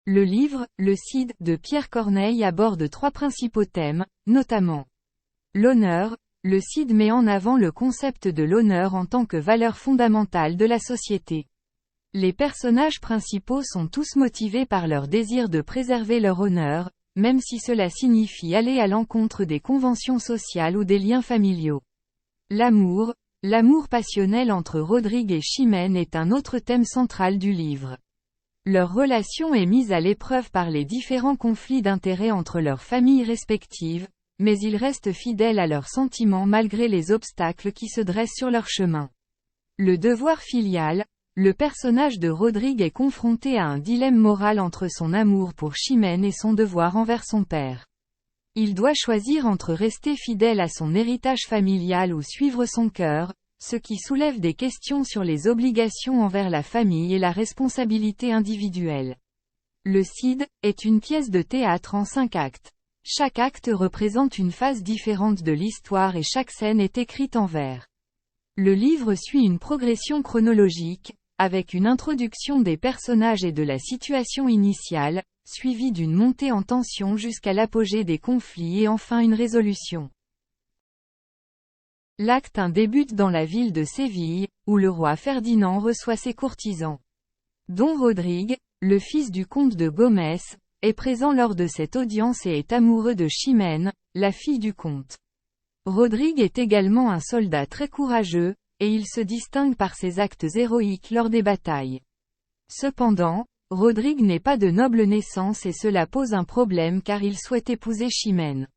Le livre, Le Cid, de Pierre Corneille aborde 3 principaux thèmes, notamment l'honneur. Le Cid met en avant le concept de l'honneur en tant que valeur fondamentale de la société. Les personnages principaux sont tous motivés par leur désir de préserver leur honneur, même si cela signifie aller à l'encontre des conventions sociales ou des liens familiaux. L'amour. L'amour passionnel entre Rodrigue et Chimène est un autre thème central du livre. Leur relation est mise à l'épreuve par les différents conflits d'intérêts entre leurs familles respectives, mais ils restent fidèles à leurs sentiments malgré les obstacles qui se dressent sur leur chemin. Le devoir filial. Le personnage de Rodrigue est confronté à un dilemme moral entre son amour pour Chimène et son devoir envers son père. Il doit choisir entre rester fidèle à son héritage familial ou suivre son cœur, ce qui soulève des questions sur les obligations envers la famille et la responsabilité individuelle. Le Cid est une pièce de théâtre en 5 actes. Chaque acte représente une phase différente de l'histoire et chaque scène est écrite en vers. Le livre suit une progression chronologique, avec une introduction des personnages et de la situation initiale, suivie d'une montée en tension jusqu'à l'apogée des conflits et enfin une résolution. L'acte 1 débute dans la ville de Séville, où le roi Ferdinand reçoit ses courtisans. Don Rodrigue, le fils du comte de Gómez, est présent lors de cette audience et est amoureux de Chimène, la fille du comte. Rodrigue est également un soldat très courageux, et il se distingue par ses actes héroïques lors des batailles. Cependant, Rodrigue n'est pas de noble naissance et cela pose un problème car il souhaite épouser Chimène.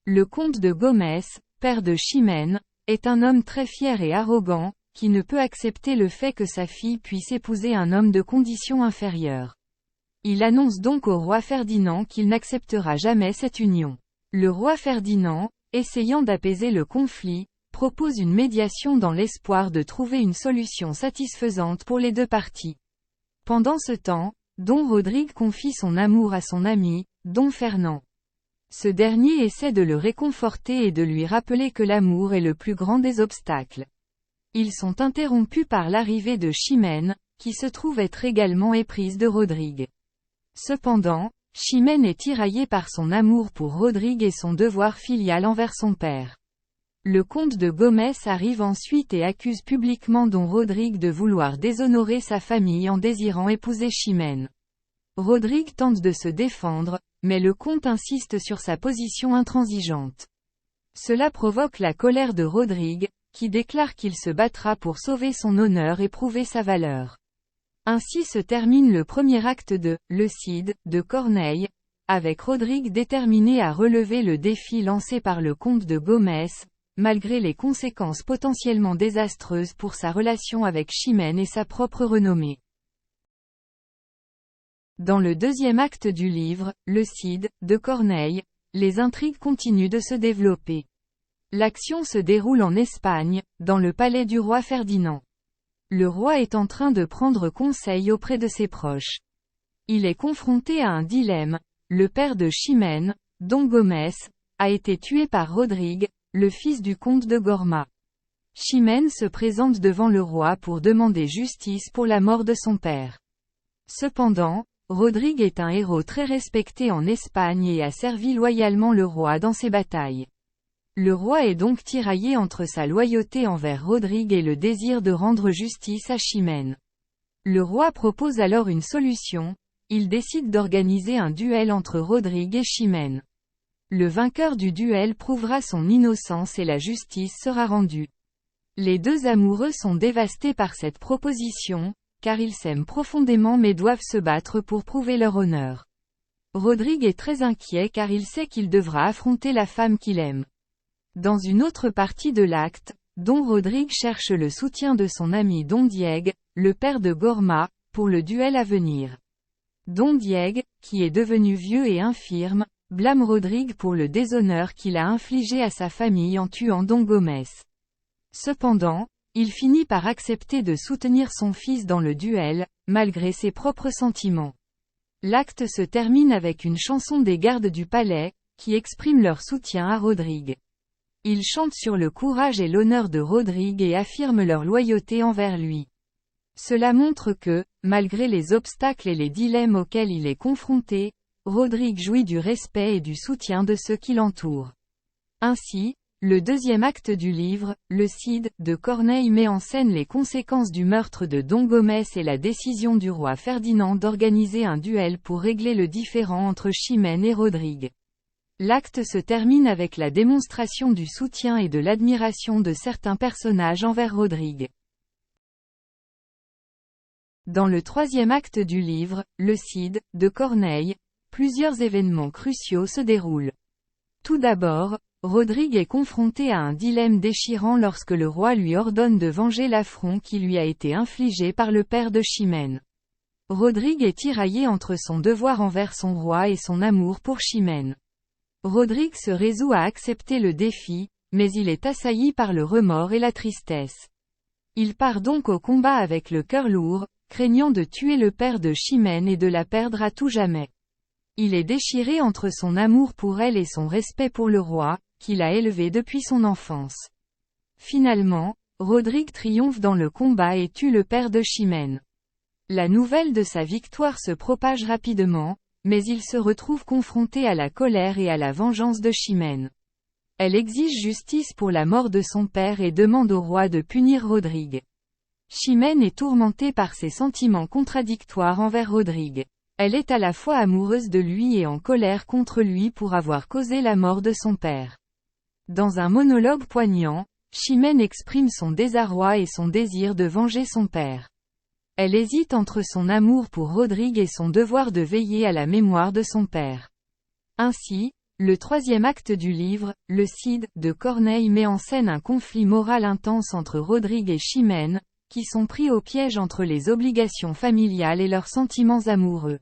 Le comte de Gómez, père de Chimène, est un homme très fier et arrogant, qui ne peut accepter le fait que sa fille puisse épouser un homme de condition inférieure. Il annonce donc au roi Ferdinand qu'il n'acceptera jamais cette union. Le roi Ferdinand, essayant d'apaiser le conflit, propose une médiation dans l'espoir de trouver une solution satisfaisante pour les 2 parties. Pendant ce temps, Don Rodrigue confie son amour à son ami, Don Fernand. Ce dernier essaie de le réconforter et de lui rappeler que l'amour est le plus grand des obstacles. Ils sont interrompus par l'arrivée de Chimène, qui se trouve être également éprise de Rodrigue. Cependant, Chimène est tiraillée par son amour pour Rodrigue et son devoir filial envers son père. Le comte de Gómez arrive ensuite et accuse publiquement Don Rodrigue de vouloir déshonorer sa famille en désirant épouser Chimène. Rodrigue tente de se défendre, mais le comte insiste sur sa position intransigeante. Cela provoque la colère de Rodrigue, qui déclare qu'il se battra pour sauver son honneur et prouver sa valeur. Ainsi se termine le premier acte de « Le Cid » de Corneille, avec Rodrigue déterminé à relever le défi lancé par le comte de Gómez, malgré les conséquences potentiellement désastreuses pour sa relation avec Chimène et sa propre renommée. Dans le 2e acte du livre, Le Cid, de Corneille, les intrigues continuent de se développer. L'action se déroule en Espagne, dans le palais du roi Ferdinand. Le roi est en train de prendre conseil auprès de ses proches. Il est confronté à un dilemme. Le père de Chimène, Don Gómez, a été tué par Rodrigue, le fils du comte de Gorma. Chimène se présente devant le roi pour demander justice pour la mort de son père. Cependant, Rodrigue est un héros très respecté en Espagne et a servi loyalement le roi dans ses batailles. Le roi est donc tiraillé entre sa loyauté envers Rodrigue et le désir de rendre justice à Chimène. Le roi propose alors une solution, il décide d'organiser un duel entre Rodrigue et Chimène. Le vainqueur du duel prouvera son innocence et la justice sera rendue. Les 2 amoureux sont dévastés par cette proposition, car ils s'aiment profondément mais doivent se battre pour prouver leur honneur. Rodrigue est très inquiet car il sait qu'il devra affronter la femme qu'il aime. Dans une autre partie de l'acte, Don Rodrigue cherche le soutien de son ami Don Diègue, le père de Gorma, pour le duel à venir. Don Diègue, qui est devenu vieux et infirme, blâme Rodrigue pour le déshonneur qu'il a infligé à sa famille en tuant Don Gómez. Cependant, il finit par accepter de soutenir son fils dans le duel, malgré ses propres sentiments. L'acte se termine avec une chanson des gardes du palais, qui exprime leur soutien à Rodrigue. Ils chantent sur le courage et l'honneur de Rodrigue et affirment leur loyauté envers lui. Cela montre que, malgré les obstacles et les dilemmes auxquels il est confronté, Rodrigue jouit du respect et du soutien de ceux qui l'entourent. Ainsi, le deuxième acte du livre, Le Cid, de Corneille met en scène les conséquences du meurtre de Don Gomez et la décision du roi Ferdinand d'organiser un duel pour régler le différend entre Chimène et Rodrigue. L'acte se termine avec la démonstration du soutien et de l'admiration de certains personnages envers Rodrigue. Dans le troisième acte du livre, Le Cid, de Corneille, plusieurs événements cruciaux se déroulent. Tout d'abord, Rodrigue est confronté à un dilemme déchirant lorsque le roi lui ordonne de venger l'affront qui lui a été infligé par le père de Chimène. Rodrigue est tiraillé entre son devoir envers son roi et son amour pour Chimène. Rodrigue se résout à accepter le défi, mais il est assailli par le remords et la tristesse. Il part donc au combat avec le cœur lourd, craignant de tuer le père de Chimène et de la perdre à tout jamais. Il est déchiré entre son amour pour elle et son respect pour le roi, qu'il a élevé depuis son enfance. Finalement, Rodrigue triomphe dans le combat et tue le père de Chimène. La nouvelle de sa victoire se propage rapidement, mais il se retrouve confronté à la colère et à la vengeance de Chimène. Elle exige justice pour la mort de son père et demande au roi de punir Rodrigue. Chimène est tourmentée par ses sentiments contradictoires envers Rodrigue. Elle est à la fois amoureuse de lui et en colère contre lui pour avoir causé la mort de son père. Dans un monologue poignant, Chimène exprime son désarroi et son désir de venger son père. Elle hésite entre son amour pour Rodrigue et son devoir de veiller à la mémoire de son père. Ainsi, le troisième acte du livre, Le Cid, de Corneille met en scène un conflit moral intense entre Rodrigue et Chimène, qui sont pris au piège entre les obligations familiales et leurs sentiments amoureux.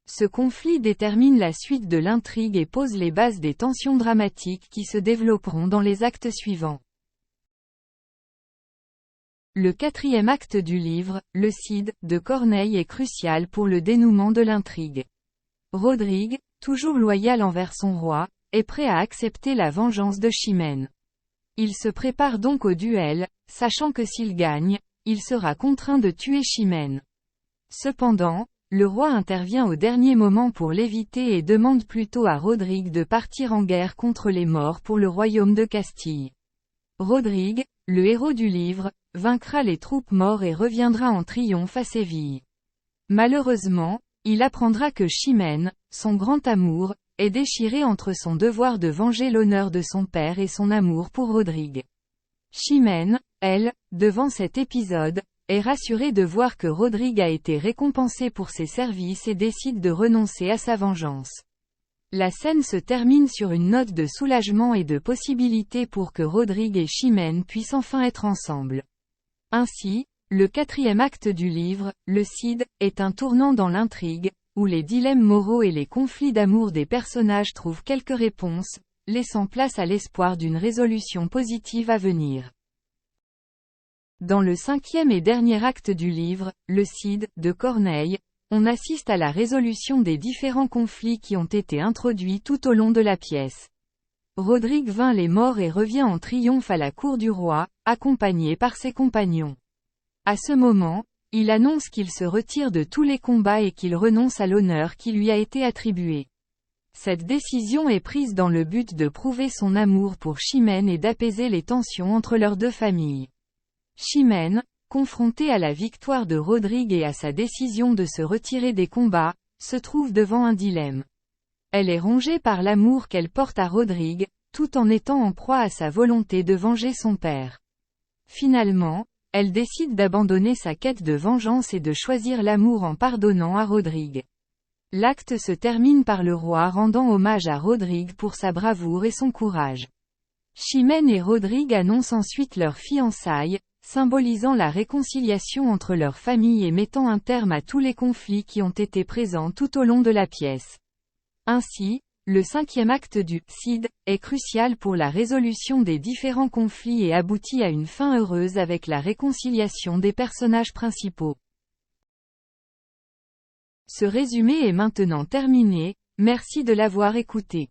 Ce conflit détermine la suite de l'intrigue et pose les bases des tensions dramatiques qui se développeront dans les actes suivants. Le quatrième acte du livre, Le Cid, de Corneille est crucial pour le dénouement de l'intrigue. Rodrigue, toujours loyal envers son roi, est prêt à accepter la vengeance de Chimène. Il se prépare donc au duel, sachant que s'il gagne, il sera contraint de tuer Chimène. Cependant, le roi intervient au dernier moment pour l'éviter et demande plutôt à Rodrigue de partir en guerre contre les Maures pour le royaume de Castille. Rodrigue, le héros du livre, vaincra les troupes maures et reviendra en triomphe à Séville. Malheureusement, il apprendra que Chimène, son grand amour, est déchiré entre son devoir de venger l'honneur de son père et son amour pour Rodrigue. Chimène, elle, devant cet épisode, est rassurée de voir que Rodrigue a été récompensé pour ses services et décide de renoncer à sa vengeance. La scène se termine sur une note de soulagement et de possibilité pour que Rodrigue et Chimène puissent enfin être ensemble. Ainsi, le quatrième acte du livre, Le Cid, est un tournant dans l'intrigue, où les dilemmes moraux et les conflits d'amour des personnages trouvent quelques réponses, laissant place à l'espoir d'une résolution positive à venir. Dans le cinquième et dernier acte du livre, Le Cid, de Corneille, on assiste à la résolution des différents conflits qui ont été introduits tout au long de la pièce. Rodrigue vainc les Maures et revient en triomphe à la cour du roi, accompagné par ses compagnons. À ce moment, il annonce qu'il se retire de tous les combats et qu'il renonce à l'honneur qui lui a été attribué. Cette décision est prise dans le but de prouver son amour pour Chimène et d'apaiser les tensions entre leurs deux familles. Chimène, confrontée à la victoire de Rodrigue et à sa décision de se retirer des combats, se trouve devant un dilemme. Elle est rongée par l'amour qu'elle porte à Rodrigue, tout en étant en proie à sa volonté de venger son père. Finalement, elle décide d'abandonner sa quête de vengeance et de choisir l'amour en pardonnant à Rodrigue. L'acte se termine par le roi rendant hommage à Rodrigue pour sa bravoure et son courage. Chimène et Rodrigue annoncent ensuite leur fiançailles, symbolisant la réconciliation entre leurs familles et mettant un terme à tous les conflits qui ont été présents tout au long de la pièce. Ainsi, le cinquième acte du Cid est crucial pour la résolution des différents conflits et aboutit à une fin heureuse avec la réconciliation des personnages principaux. Ce résumé est maintenant terminé, merci de l'avoir écouté.